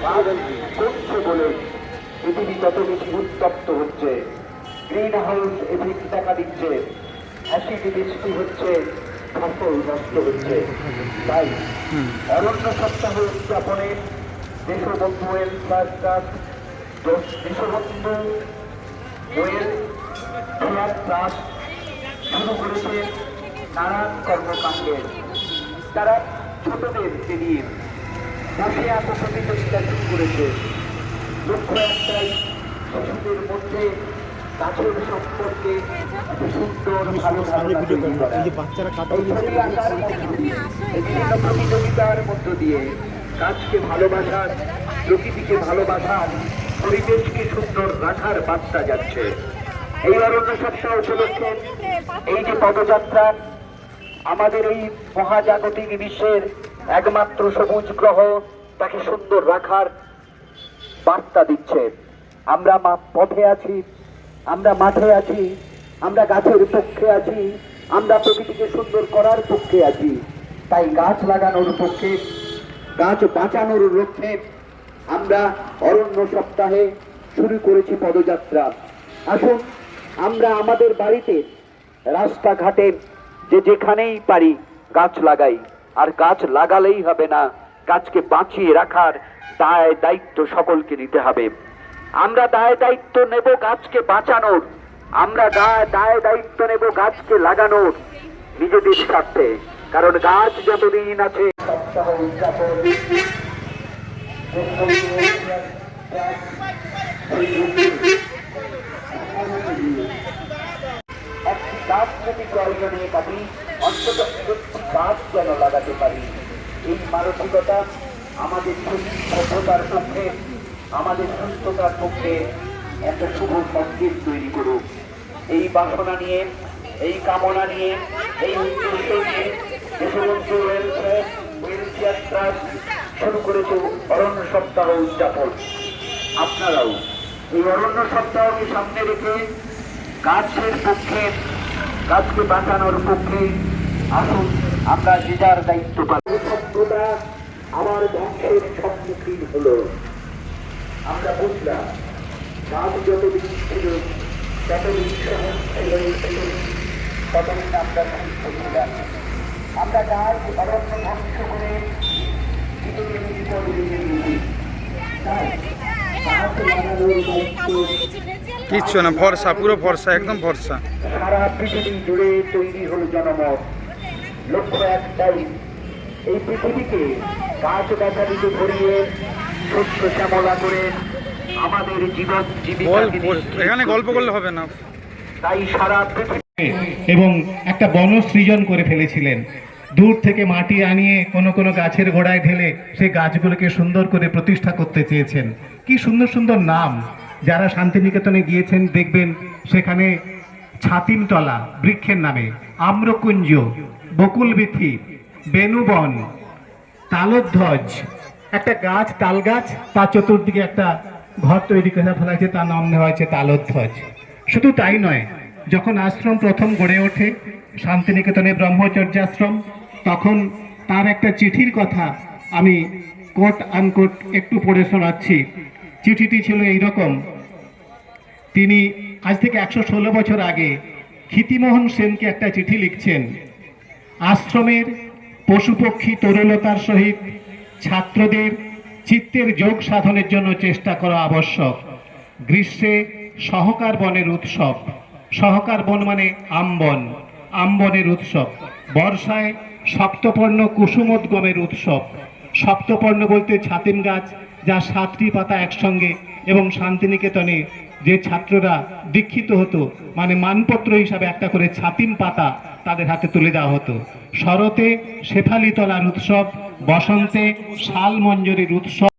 গাছ কমছে বলে পৃথিবী তত বেশি উত্তপ্ত হচ্ছে, গ্রিন হাউস এফেক্ট দেখা দিচ্ছে, অ্যাসিড বৃষ্টি হচ্ছে, ফসল নষ্ট হচ্ছে। তাই অরণ্য সপ্তাহ উদযাপনে Deshbandhu welfare trust, Deshbandhu welfare trust শুরু করেছে নানান কর্মকাণ্ডের। তারা ছোটদেরকে নিয়ে বসে আঁকো প্রতিযোগিতা শুরু করেছে। লক্ষ্য একটাই, শিশুদের মধ্যে গাছের সম্পর্কে সুন্দর ভালো ধারণা তৈরি করা। এই বিভিন্ন প্রতিযোগিতার মধ্য দিয়ে গাছকে ভালোবাসার, প্রকৃতিকে ভালোবাসার, পরিবেশকে সুন্দর রাখার বার্তা যাচ্ছে। এই অরণ্য সপ্তাহ উপলক্ষে এই যে পদযাত্রা আমাদের এই মহাজাগতিক বিশ্বের একমাত্র সবুজ গ্রহ তাকে সুন্দর রাখার বার্তা দিচ্ছে। আমরা পথে আছি, আমরা মাঠে আছি, আমরা গাছের পক্ষে আছি, আমরা প্রকৃতিকে সুন্দর করার পক্ষে আছি। তাই গাছ লাগানোর পক্ষে, গাছ বাঁচানোর লক্ষ্যে আমরা অরণ্য সপ্তাহে শুরু করেছি পদযাত্রা। আসুন আমরা আমাদের বাড়িতে, রাস্তাঘাটে, যেখানেই পারি গাছ লাগাই। আর গাছ লাগালেই হবে না, গাছকে বাঁচিয়ে রাখার দায় দায়িত্ব সকলকে নিতে হবে। আমরা দায় দায়িত্ব নেব গাছকে বাঁচানোর, আমরা দায় দায়িত্ব নেব গাছকে লাগানোর নিজেদের স্বার্থে। কারণ গাছ যতদিন আছে সপ্তাহ উদযাপন একটি গাছ যদি প্রয়োজনে কাটি, অন্তত একটি গাছ যেন লাগাতে পারি। এই মানসিকতা আমাদের সভ্যতার পক্ষে, আমাদের সুস্থতার পক্ষে একটা শুভ সংকেত তৈরি করুক। এই বাসনা নিয়ে, এই কামনা নিয়ে, এই উদ্দেশ্য নিয়ে দেশবন্ধু ওয়েলফেয়ার ট্রাস্ট শুরু করেছে অরণ্য সপ্তাহ উদযাপন। আপনারাও এই অরণ্য সপ্তাহকে সামনে রেখে গাছের পক্ষে, গাছকে বাঁচানোর পক্ষে আসুন আমরা যে যার দায়িত্ব পালন। সভ্যতা আমার ধ্বংসের সম্মুখীন হলো। আমরা বুঝলাম গাছ যতদিন ছিল ততদিন সহজ ছিল, ততদিন আমরা সুস্থ ছিলাম। আমরা গাছ অরণ্য ধ্বংস করে কিচ্ছু না, ভরসা, পুরো ভরসা, একদম ভরসা। সারা পৃথিবী জুড়ে তৈরি হল জনমত। লক্ষ্য একটাই, এই পৃথিবীকে গাছ গাছালিতে ভরিয়ে শস্য শ্যামলা করে আমাদের জীবন জীবিকাকে এখানে গল্প করলে হবে না। তাই সারা পৃথিবী এবং একটা বন সৃজন করে ফেলেছিলেন। দূর থেকে মাটি আনিয়ে কোনো কোনো গাছের গোড়ায় ঢেলে সেই গাছগুলোকে সুন্দর করে প্রতিষ্ঠা করতে চেয়েছেন। কি সুন্দর সুন্দর নাম! যারা শান্তিনিকেতনে গিয়েছেন দেখবেন সেখানে ছাতিমতলা বৃক্ষের নামে, আম্রকুঞ্জ, বকুলবীথি, বেনুবন, তালধ্বজ, একটা গাছ তাল গাছ, তার চতুর্দিকে একটা ঘর তৈরি করে ফেলা হয়েছে, তার নাম নেওয়া হয়েছে তালধ্বজ। শুধু তাই নয়, যখন আশ্রম প্রথম গড়ে ওঠে শান্তিনিকেতনে ব্রহ্মচর্যাশ্রম, তখন তার একটা চিঠির কথা আমি কোট আনকোট একটু পড়ে শোনাচ্ছি। চিঠিটি ছিল এইরকম। তিনি আজ থেকে 116 বছর আগে ক্ষিতিমোহন সেনকে একটা চিঠি লিখছেন। আশ্রমের পশুপক্ষী তরুলতার সহিত ছাত্রদের চিত্তের যোগ সাধনের জন্য চেষ্টা করা আবশ্যক। গ্রীষ্মে সহকার বনের উৎসব, সহকার বন মানে আমবন, আমবনের উৎসব। বর্ষায় সপ্তপর্ণ কুসুমোদ্গমের উৎসব। সপ্তপর্ণ বলতে ছাতিম গাছ, যা 7টি পাতা একসঙ্গে, এবং শান্তিনিকেতনে যে ছাত্ররা দীক্ষিত হতো মানে মানপত্র হিসাবে একটা করে ছাতিম পাতা তাদের হাতে তুলে দেওয়া হতো। শরতে শেফালিতলার উৎসব, বসন্তে শাল মঞ্জরির উৎসব।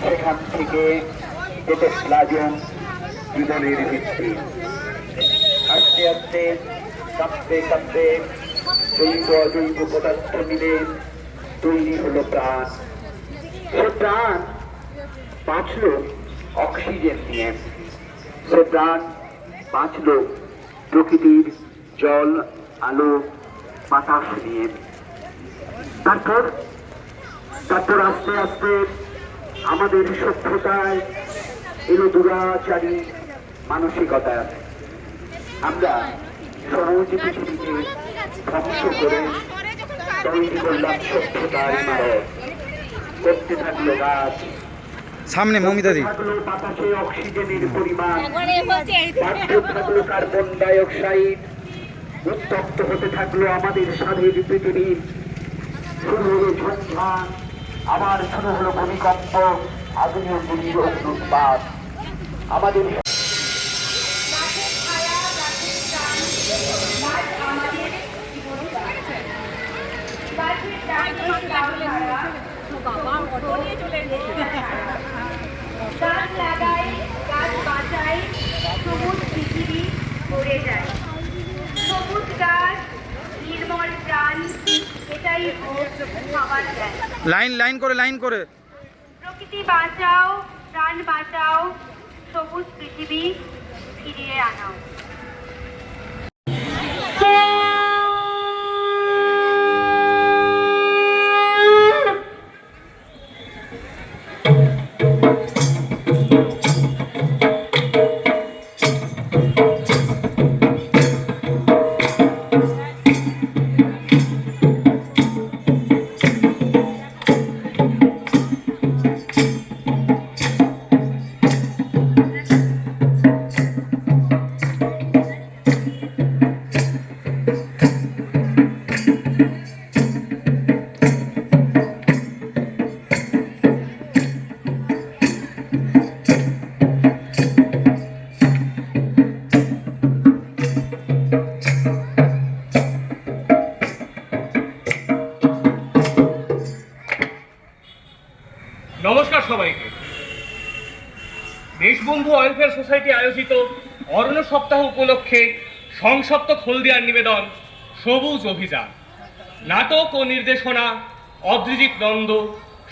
সেখান থেকে যেতে প্লাজম জীবনের ভিত্তি। আস্তে আস্তে কাঁপতে কাঁপতে জৈব অজৈব পদার্থ মিলে তৈরি হলো প্রাণ। সে প্রাণ বাঁচল অক্সিজেন নিয়ে, সে প্রাণ বাঁচল প্রকৃতির জল, আলো, বাতাস নিয়ে। তারপর আস্তে আস্তে আমাদের সভ্যতায় এলো দুরাচারী মানসিকতা। আমরা সহজে পৃথিবীকে ধ্বংস করে তৈরি করলাম সভ্যতার ইমারত। করতে থাকলো গাছ, সামনে মমিতাদি থাকলো বাতাসে অক্সিজেনের পরিমাণ, বাড়তে থাকলো কার্বন ডাই অক্সাইড, উত্তপ্ত হতে থাকলো আমাদের স্বাধীন পৃথিবী। শুরু হলো ঝঞ্ঝা, আবার শুরু হলো ভূমিকম্প, আগ্নেয়গিরির অগ্নুৎপাত। আমাদের গাছ লাগাই, গাছ বাঁচাই, সবুজ পৃথিবী ভরে যায়। সবুজ গাছ, নির্মল প্রাণ, এটাই হোক খাবার দেয়। লাইন করে প্রকৃতি বাঁচাও, প্রাণ বাঁচাও, সবুজ পৃথিবী ফিরিয়ে আনাও। নমস্কার সবাইকে। দেশবন্ধু ওয়েলফেয়ার সোসাইটি আয়োজিত অরণ্য সপ্তাহ উপলক্ষে সংসপ্তক হলদিয়ার নিবেদন সবুজ অভিযান। নাটক ও নির্দেশনা অদ্রিজিৎ নন্দ,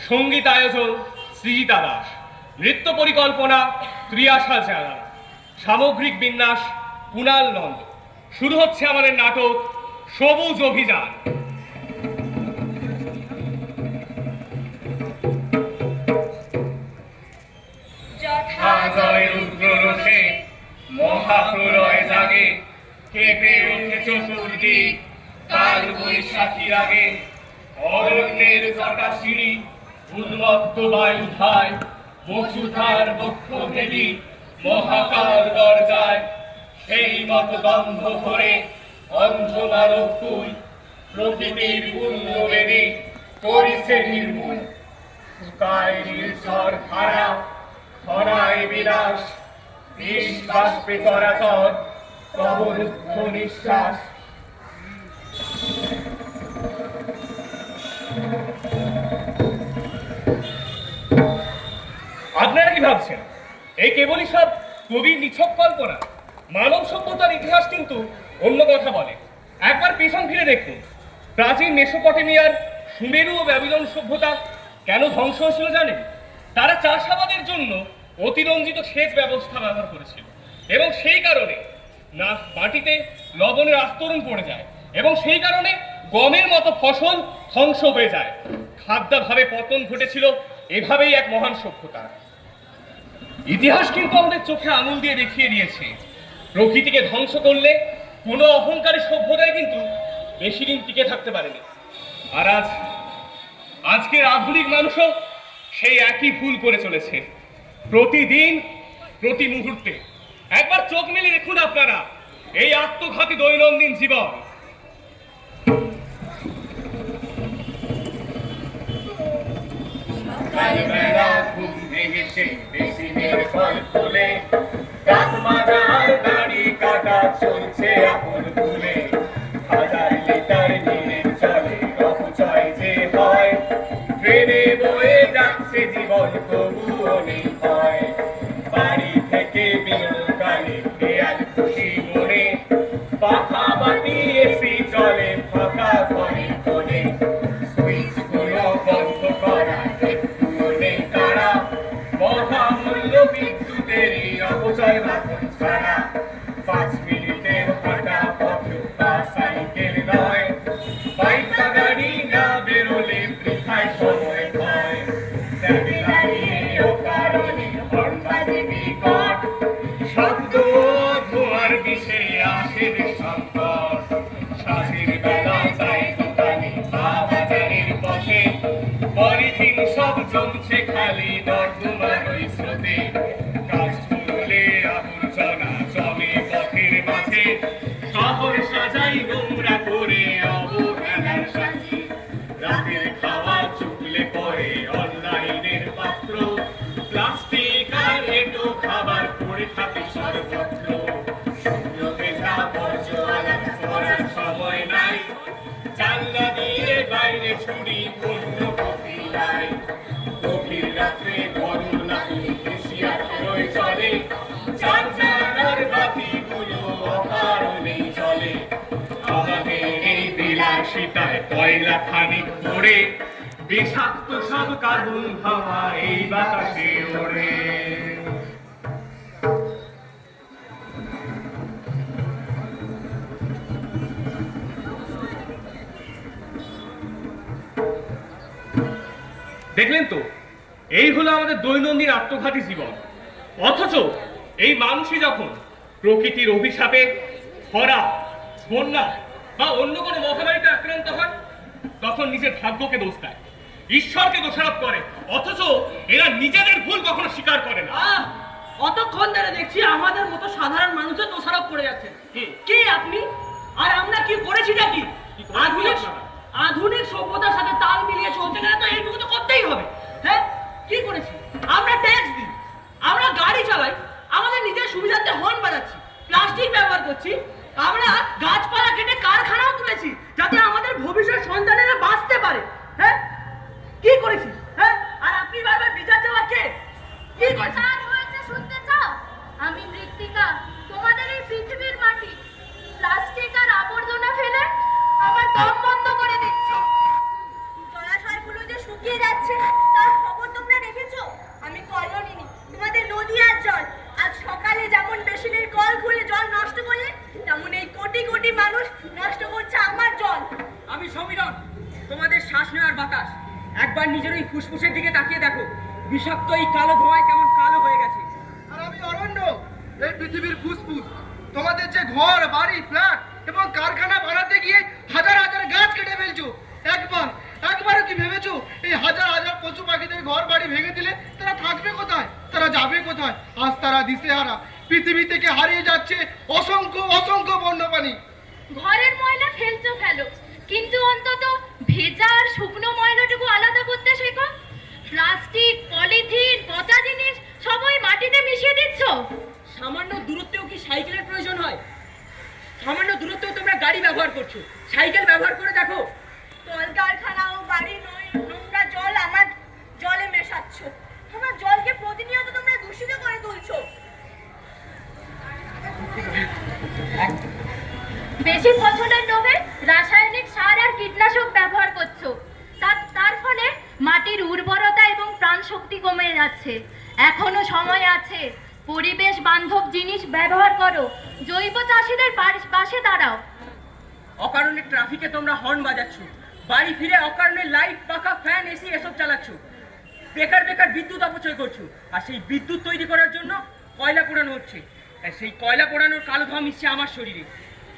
সঙ্গীত আয়োজন সৃজিতা দাস, নৃত্য পরিকল্পনা ত্রিয়াশা জানা, সামগ্রিক বিন্যাস কুণাল নন্দ। শুরু হচ্ছে আমাদের নাটক সবুজ অভিযান। জয় রুদ্র রোষে মহাপ্রলয় জাগে, কেঁপে ওঠে চতুর্দিক কাল বৈশাখীর আগে। অরণ্যের জটা সিঁড়ি উন্মত্ত বায়ু ধায়, বসুধার বক্ষ ভেদি মহাকাল দরজায়। সেই মত গন্ধ ভরে অন্ধ মানব তুই, প্রকৃতির পূর্ণ বেদী করিছে নির্মূল। শুকায় নীলচর ধারা, খরায় বিনাশ, বিষ বাষ্পে চরাচর তব রুদ্ধ নিঃশ্বাস। আপনারা কি ভাবছেন এই কেবলই সব কবির নিছক কল্পনা? মানব সভ্যতার ইতিহাস কিন্তু অন্য কথা বলে। একবার পেছন ফিরে দেখুন, প্রাচীন মেসোপটেমিয়ার সুমেরু ও ব্যাবিলন সভ্যতা কেন ধ্বংস হয়েছিল জানেন? তারা চাষাবাদের জন্য অতিরঞ্জিত সেচ ব্যবস্থা ব্যবহার করেছিল, এবং সেই কারণে না মাটিতে লবণের আস্তরণ পড়ে যায়, এবং সেই কারণে গমের মতো ফসল ধ্বংস হয়ে যায়। খাদ্যাভাবে পতন ঘটেছিল এভাবেই এক মহান সভ্যতার। ইতিহাস কিন্তু আমাদের চোখে আঙুল দিয়ে দেখিয়ে দিয়েছে, প্রকৃতিকে ধ্বংস করলে কোনো অহংকারী সভ্যতায় কিন্তু বেশি দিন টিকে থাকতে পারেনি। আর আজকের আধুনিক মানুষও সেই একই ভুল করে চলেছে, প্রতিদিন প্রতি মুহূর্তে। একবার চোখ মেলে দেখুন আপনারা এই আত্মঘাতী দৈনন্দিন জীবন। চলছে আপন ভুলে, হাজার লিটার নীলের চলে অপচয় যে হয়। ট্রেনে বয়ে যাচ্ছে জীবন তবুও নেই হয়। বাড়ি থেকে বিনোদকালে দেয়াল খুশি মনে, পাখা বাতি এসি চলে ফাঁকা জীবনে সুইচগুলো বন্ধ করা একটুও নেই তারা মহামূল্য বিদ্যুতের এই অপচয় বাঁধন ছাড়া 5 মিনিটের হাঁটা পথ বা সাইকেল নয় বাইকা গাড়ি না বেরোলে বৃথায় সময় হয় ট্যাবে দাঁড়িয়ে অকারণে হর্ন বাজে বিকট শব্দ ধোঁয়ার বিষে আসে সংকট শ্বাসের বেলা চাই দোকানে বা বাজারের পথে পলিথিন সব জমছে খালি নর্দমার ওই স্রোতে কাজ করলে আবর্জনা জমে পথের মাঝে শহর সাজাই নোংরা করে অবহেলার সাথে রাতের খাওয়া চুকলে পরে অনলাইনের পাত্র প্লাস্টিক আর এটো খাবার পড়ে থাকে সর্বত্র শুকনো ভেজা বর্জ্য আলাদা করার সময় নাই জানলা দিয়ে বাইরে ছুরি অন্য গতি নাই গভীর রাত্রে গরম লাগলে এশিয়ার ফেরোয় চলে চারচার বাতিগুলো অকারণেই চলে আমাদের এই বিলাসিতায় কয়লা খানিক পড়ে বিষাক্ত সব কার্বন হাওয়া এই বাতাসে ওড়ে দেখলেন তো এই হলো আমাদের দৈনন্দিন আত্মঘাতী জীবন অথচ এই মানুষই যখন প্রকৃতির অভিশাপে খরা বন্যা বা অন্য কোনো মহামারীতে আক্রান্ত হয় তখন নিজের ভাগ্যকে দোষ দেয় ঈশ্বরকে দোষারোপ করে অথচ এরা নিজেদের ভুল কখনো স্বীকার করে না অতক্ষণ ধরে দেখছি আমাদের মতো সাধারণ মানুষের দোষারোপ করে যাচ্ছে কে আপনি আর আমরা কি করেছি নাকি আধুনিক সভ্যতার সাথে তাল মিলিয়ে চলতে গেলে তো এইটুকু তো করতেই হবে হ্যাঁ কি করেছি আমরা ট্যাক্স দিই আমরা গাড়ি চালাই আমাদের নিজের সুবিধার্থে হর্ন বাজাচ্ছি প্লাস্টিক ব্যবহার করছি আমরা গাছপালা কেটে কারখানাও তুলেছি যাতে আমাদের ভবিষ্যৎ সন্তানেরা বাঁচতে পারে হ্যাঁ কি করেছি হ্যাঁ আর আপনি বারবার বিচার চাওয়া কে কি করেছি হয়েছে শুনতে চাও আমি মৃত্তিকা তোমাদের এই পৃথিবীর মাটি প্লাস্টিক আর আবর্জনা ফেলে আমার দম বন্ধ করে দিচ্ছ জলাশয়গুলো যে শুকিয়ে যাচ্ছে তার খবর তোমরা রেখেছো আমি কলও নিইনি তোমাদের নদী আর জল আজ সকালে যেমন মেশিনের কল খুলে জল নষ্ট করলে তেমন এই কোটি কোটি মানুষ নষ্ট করছে আমার জল আমি সমীরণ তোমাদের শ্বাস নেওয়ার বাতাস একবার নিজের ওই ফুসফুসের দিকে তাকিয়ে দেখো বিষাক্ত এই কালো ধোঁয়ায় কেমন কালো হয়ে গেছে আর আমি অরণ্য এই পৃথিবীর ফুসফুস তোমাদের যে ঘর বাড়ি ফ্ল্যাট এবং কারখানা বানাতে গিয়ে হাজার হাজার গাছ কেটে ফেলছো একবারও কি ভেবেছো এই হাজার হাজার পশু পাখিদের ঘর বাড়ি ভেঙে দিলে তারা থাকবে কোথায় তারা যাবে কোথায় আজ তারা দিশেহারা পৃথিবী থেকে হারিয়ে যাচ্ছে অসংখ্য অসংখ্য বন্যপ্রাণী ঘরের ময়লা ফেলছো ফেলো কিন্তু অন্তত ভেজা আর শুকনো ময়লাটুকু আলাদা করতে শেখো প্লাস্টিক পলিথিন পচা জিনিস সবই মাটিতে মিশিয়ে দিচ্ছ সামান্য দূরত্বেও কি সাইকেলের প্রয়োজন হয় সামান্য দূরত্বেও তোমরা গাড়ি ব্যবহার করছো সাইকেল ব্যবহার করে দেখো কলকারখানা ও বাড়ি নোংরা জল আমার জলে মেশাচ্ছ আমার জলকে প্রতিনিয়ত তোমরা দূষিত করে তুলছো বেশি ফসলের লোভে রাসায়নিক সার আর কীটনাশক ব্যবহার করছো তার ফলে মাটির উর্বরতা এবং প্রাণশক্তি কমে যাচ্ছে এখনো সময় আছে পরিবেশ বান্ধব জিনিস ব্যবহার করো জৈব চাষীদের পাশে দাঁড়াও অকারণে ট্রাফিকে তোমরা হর্ন বাজাচ্ছ বাড়ি ফিরে অকারণে লাইট পাখা ফ্যান এসি এসব চালাচ্ছ বেকার বিদ্যুৎ অপচয় করছো আর সেই বিদ্যুৎ তৈরি করার জন্য কয়লা পোড়ানো হচ্ছে আর সেই কয়লা পোড়ানোর কালো ধোঁয়া মিশছে আমার শরীরে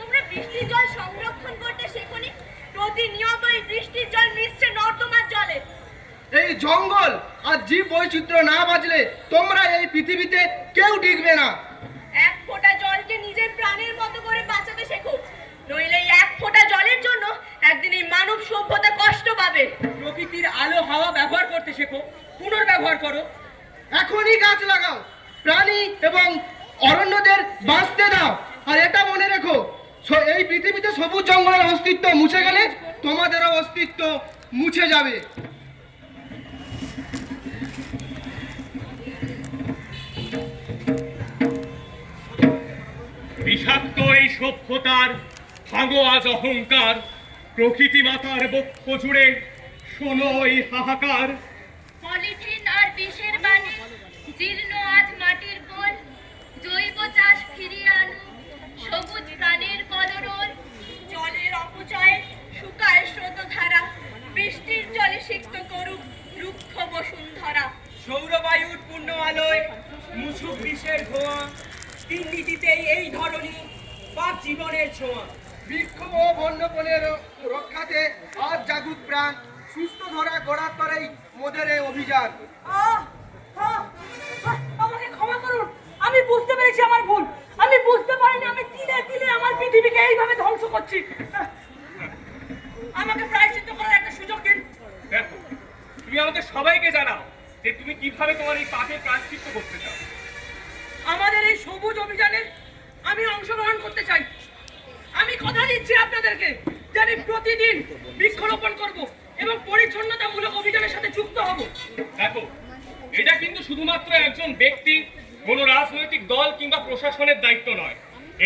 তোমরা বৃষ্টির জল সংরক্ষণ করতে শেখোনি প্রতিনিয়ত এই বৃষ্টির জল মিশছে নর্দমার জলে এই জঙ্গল আর জীব বৈচিত্র্য না বাঁচলে তোমরা এই পৃথিবীতে কেউ টিকবে না এক ফোঁটা জলকে নিজের প্রাণের মতো করে বাঁচাতে শেখো নইলে এই এক ফোঁটা জলের জন্য একদিন এই মানব সভ্যতা কষ্ট পাবে প্রকৃতির আলো হাওয়া ব্যবহার করতে শেখো পুনর্ব্যবহার করো এখনই গাছ লাগাও প্রাণী এবং অরণ্যদের বাঁচতে দাও আর এটা মনে রেখো এই পৃথিবীতে সবুজ জঙ্গলের অস্তিত্ব মুছে গেলে তোমাদেরও অস্তিত্ব মুছে যাবে বিষাক্ত এই সভ্যতার ভাঙো আজ অহংকার প্রকৃতি মাতার বক্ষ জুড়ে শোনো এই হাহাকার। পলিথিন আর বিষের বাণী, জীর্ণ আজ মাটির কোল, জৈব চাষ ফিরিয়ে আনু, সবুজ প্রাণের কলরল। জলের অপচয় শুকায় স্রোতধারা, বৃষ্টির জলে সিক্ত করুক রুক্ষ বসুন্ধরা। সৌরবায়ুর পূর্ণ আলোয় মুছুক বিষের ধোঁয়া, তিন নীতিতেই এই ধরনী পাপ জীবনের ছোঁয়া। বৃক্ষ ও বন্যপ্রাণীর রক্ষাতে আজ জাগুক প্রাণ, সুস্থ ধরা গড়ার পরেই মোদের এই অভিযান। আমাকে ক্ষমা করুন, আমি বুঝতে পেরেছি আমার ভুল। আমি বুঝতে পারিনি আমি তিলে তিলে আমার পৃথিবীকে এইভাবে ধ্বংস করছি। আমাকে প্রায়শ্চিত্ত করার একটা সুযোগ দিন। দেখো, তুমি আমাদের সবাইকে জানাও যে তুমি কিভাবে তোমার এই পাপের প্রায়শ্চিত্ত করতে চাও। আমাদের এই সবুজ অভিযানে আমি অংশগ্রহণ করতে চাই। আমি কথা দিচ্ছি আপনাদেরকে যে আমি প্রতিদিন বৃক্ষরোপণ করব এবং পরিচ্ছন্নতামূলক অভিযানের সাথে যুক্ত হব। দেখো, এটা কিন্তু শুধুমাত্র একজন ব্যক্তি, কোনো রাজনৈতিক দল কিংবা প্রশাসনের দায়িত্ব নয়,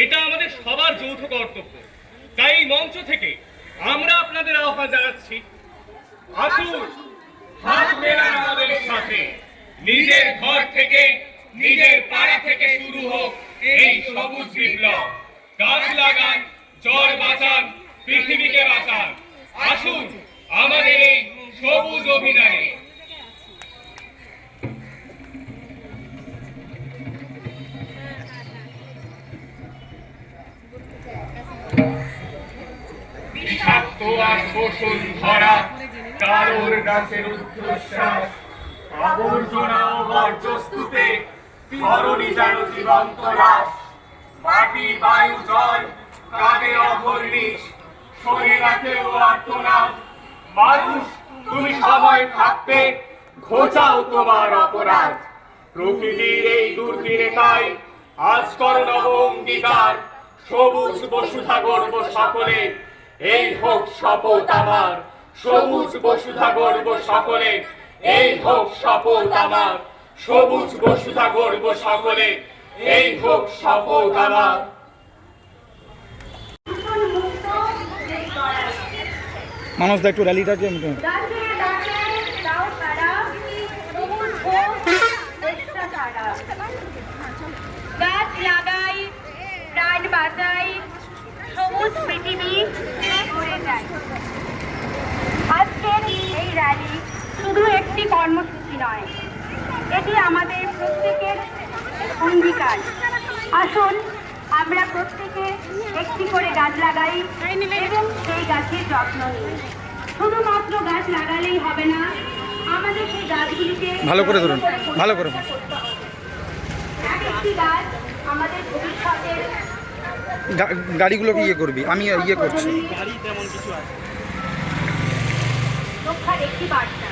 এটা আমাদের সবার যৌথ কর্তব্য। তাই এই মঞ্চ থেকে আমরা আপনাদের আহ্বান জানাচ্ছি, আসুন হাত মেলান আমাদের সাথে। নিজের ঘর থেকে, নিজের পাড়া থেকে শুরু হোক এই সবুজ বিপ্লব। গাছ লাগান, জল বাঁচান, পৃথিবীকে বাঁচান। আসুন আমাদের এই সবুজ অভিযানে। বিষাক্ত আর বসুন্ধরা, কারোর গাছের উচ্ছ্বাস, আবর্জনা ও বর্জ্যস্তুতে ধরণী যেন জীবন্ত লাশ। মাটি, বায়ু, জল কাঁদে অহর্নিশ, শরীরাতেও আর্তনাদ। মানুষ, তুমি সময় থাকতে ঘোচাও তোমার অপরাধ। প্রকৃতির এই দুর্দিনে তাই আজ করো নব অঙ্গীকার। সবুজ বসুধা গর্ব সকলে, এই হোক শপথ আমার। সবুজ বসুধা গর্ব সকলে, এই হোক শপথ আমার। সবুজ বসুধা গর্ব সকলে, এই হোক শপথ আমার। মানুষ দা একটু র্যালিটাকে গাছে গাছে দাও সারা, সবুজ হোক দেশটা সারা। গাছ লাগাই, প্রাণ বাঁচাই, সবুজ পৃথিবী ঘুরে যায়। আজকের এই র্যালি শুধু একটি কর্মসূচি নয়, এটি আমাদের প্রত্যেকের অঙ্গীকার। আসুন আমরা প্রত্যেকে একটি করে গাছ লাগাই এবং সেই গাছের যত্ন নিই। শুধুমাত্র গাছ লাগালেই হবে না, আমাদের সেই গাছগুলিকে ভালো করে ধরুন, ভালো করে। এক একটি গাছ আমাদের ভবিষ্যতের গাড়িগুলোকে ইয়ে করবি, আমি ইয়ে করছি। রক্ষার একটি বার্তা।